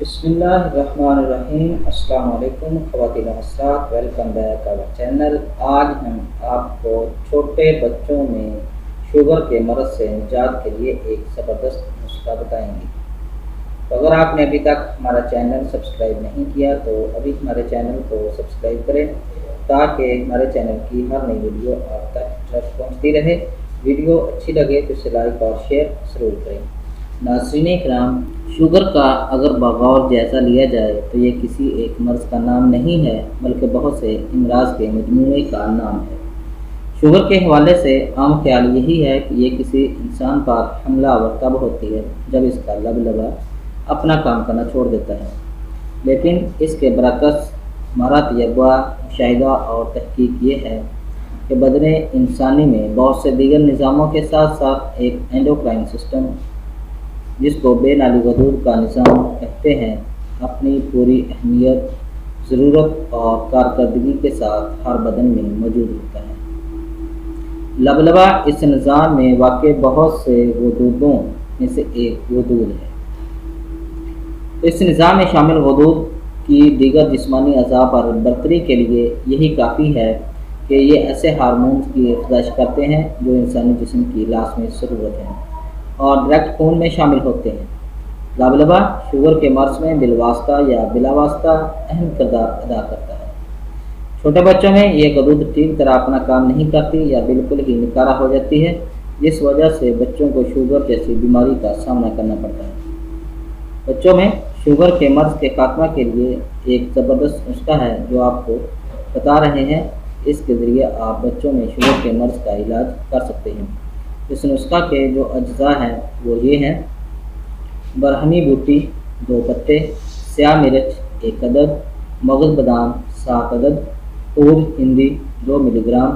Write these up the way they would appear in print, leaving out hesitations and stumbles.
بسم اللہ الرحمن الرحیم۔ السلام علیکم خواتین و حضرات، ویلکم بیک آور چینل۔ آج ہم آپ کو چھوٹے بچوں میں شوگر کے مرض سے نجات کے لیے ایک زبردست نسخہ بتائیں گے۔ تو اگر آپ نے ابھی تک ہمارا چینل سبسکرائب نہیں کیا تو ابھی ہمارے چینل کو سبسکرائب کریں تاکہ ہمارے چینل کی ہر نئی ویڈیو آپ تک پہنچتی رہے۔ ویڈیو اچھی لگے تو اسے لائک اور شیئر ضرور کریں۔ ناظرین کرام، شوگر کا اگر بغور جائزہ لیا جائے تو یہ کسی ایک مرض کا نام نہیں ہے بلکہ بہت سے امراض کے مجموعے کا نام ہے۔ شوگر کے حوالے سے عام خیال یہی ہے کہ یہ کسی انسان پر حملہ آور تب ہوتی ہے جب اس کا لبلبا اپنا کام کرنا چھوڑ دیتا ہے، لیکن اس کے برعکس ہمارا تجربہ، مشاہدہ اور تحقیق یہ ہے کہ بدن انسانی میں بہت سے دیگر نظاموں کے ساتھ ساتھ ایک اینڈوکرائن سسٹم، جس کو بے نالی غدود کا نظام کہتے ہیں، اپنی پوری اہمیت، ضرورت اور کارکردگی کے ساتھ ہر بدن میں موجود ہوتا ہے۔ لبلبا اس نظام میں واقع بہت سے غدودوں میں سے ایک غدود ہے۔ اس نظام میں شامل غدود کی دیگر جسمانی اعضاء پر برتری کے لیے یہی کافی ہے کہ یہ ایسے ہارمونز کی افزائش کرتے ہیں جو انسانی جسم کی لازمی ضرورت ہیں اور ڈائریکٹ خون میں شامل ہوتے ہیں۔ لبلبا شوگر کے مرض میں بالواسطہ یا بلا واسطہ اہم کردار ادا کرتا ہے۔ چھوٹے بچوں میں یہ غدود ٹھیک طرح اپنا کام نہیں کرتی یا بالکل ہی نکارہ ہو جاتی ہے، جس وجہ سے بچوں کو شوگر جیسی بیماری کا سامنا کرنا پڑتا ہے۔ بچوں میں شوگر کے مرض کے خاتمہ کے لیے ایک زبردست نسخہ ہے جو آپ کو بتا رہے ہیں۔ اس کے ذریعے آپ بچوں میں شوگر کے مرض کا علاج کر سکتے ہیں۔ اس نسخہ کے جو اجزاء ہیں وہ یہ ہیں: برہمی بوٹی 2 پتے، سیاہ مرچ 1 عدد، مغز بادام 7 عدد، عود ہندی 2 ملی گرام،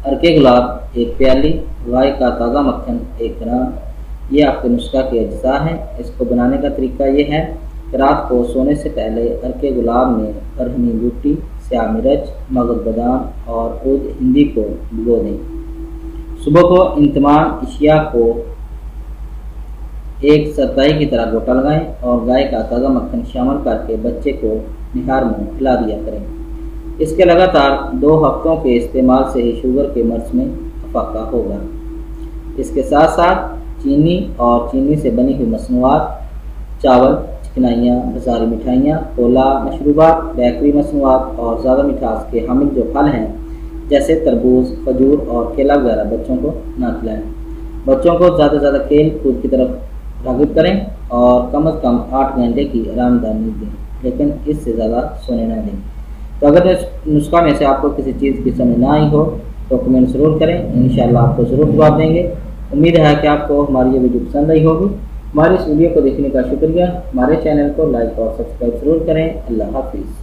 عرق گلاب 1 پیالی، گائے کا تازہ مکھن 1 گرام۔ یہ آپ کے نسخہ کے اجزاء ہیں۔ اس کو بنانے کا طریقہ یہ ہے کہ رات کو سونے سے پہلے عرق گلاب میں برہمی بوٹی، سیاہ مرچ، مغز بادام اور عود ہندی کو بھگو دیں۔ صبح کو ان تمام اشیاء کو ایک سرتائی کی طرح گوٹا لگائیں اور گائے کا تازہ مکھن شامل کر کے بچے کو نہار میں پلا دیا کریں۔ اس کے لگاتار 2 ہفتوں کے استعمال سے ہی شوگر کے مرض میں افاقہ ہوگا۔ اس کے ساتھ ساتھ چینی اور چینی سے بنی ہوئی مصنوعات، چاول، چکنائیاں، بازاری مٹھائیاں، کولا، مشروبات، بیکری مصنوعات اور زیادہ مٹھاس کے حامل جو پھل ہیں جیسے تربوز، کھجور اور کیلا وغیرہ بچوں کو نہ کھلائیں۔ بچوں کو زیادہ سے زیادہ کھیل کود کی طرف راغب کریں اور کم از کم 8 گھنٹے کی آرام دہ نیند دیں، لیکن اس سے زیادہ سونے نہ دیں۔ تو اگر اس نسخہ میں سے آپ کو کسی چیز کی سمجھ نہ آئی ہو تو کمنٹ ضرور کریں، انشاءاللہ آپ کو ضرور جواب دیں گے۔ امید ہے کہ آپ کو ہماری یہ ویڈیو پسند آئی ہوگی۔ ہماری اس ویڈیو کو دیکھنے کا شکریہ۔ ہمارے چینل کو لائک اور سبسکرائب ضرور کریں۔ اللہ حافظ۔